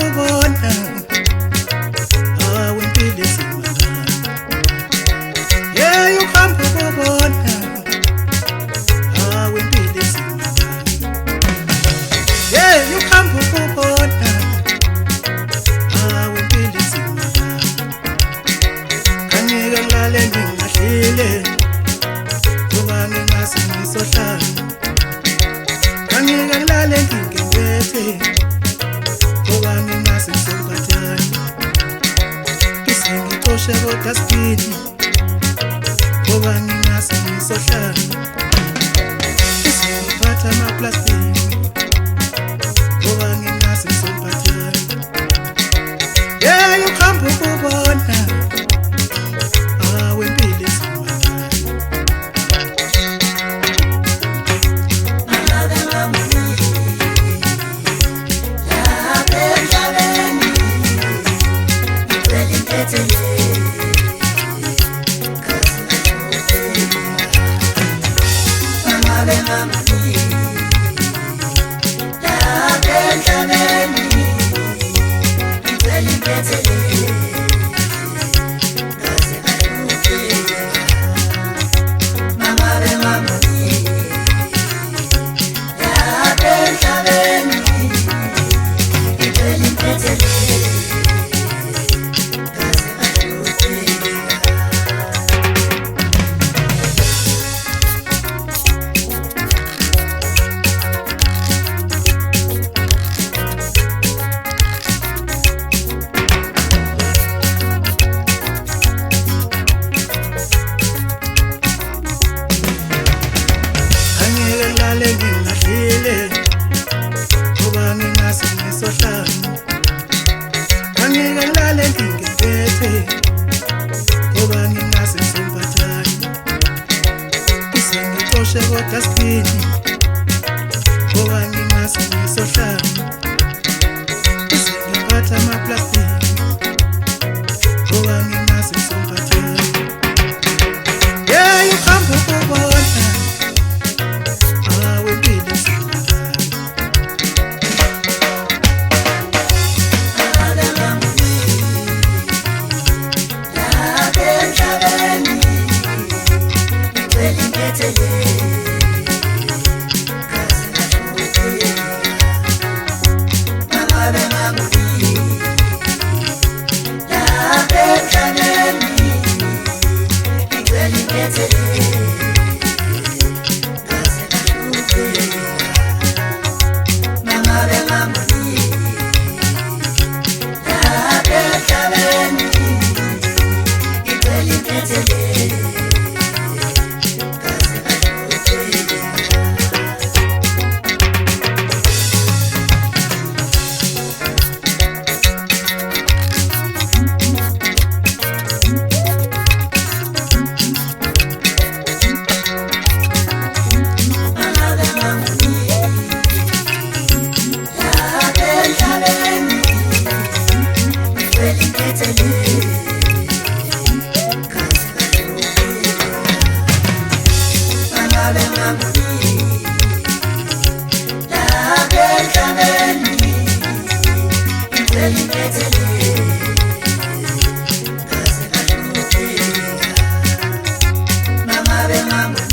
ukubona awempilo esimanga. Yeah, uhambe ukubona awempilo esimanga. Yeah, uhambe ukubona awempilo esimanga. Kangeke ngilale ngingahlile ngoba ngingase ngisohlala. Kangeke ngilale ngingembethe ngoba ngingase ngisomphathane. Ngixoshe kodasibini ngoba ngingase ngisohlala. Ngiphatha amaplastiki ngoba ngingase ngisomphathane. Yeah, uhambe ukubona awempilo esimanga. Ngingahlile ngoba ngingase ngisohlala. Kangeke ngilale ngingembethe ngoba ngingase ngisomphathane. Ngixoshe kodasibini ngoba ngingase ngisohlala. Ngiphatha amaplastiki ngoba ngingase ngisomphathane. Yeah, uhambe ukubona awempilo esimanga. Mama,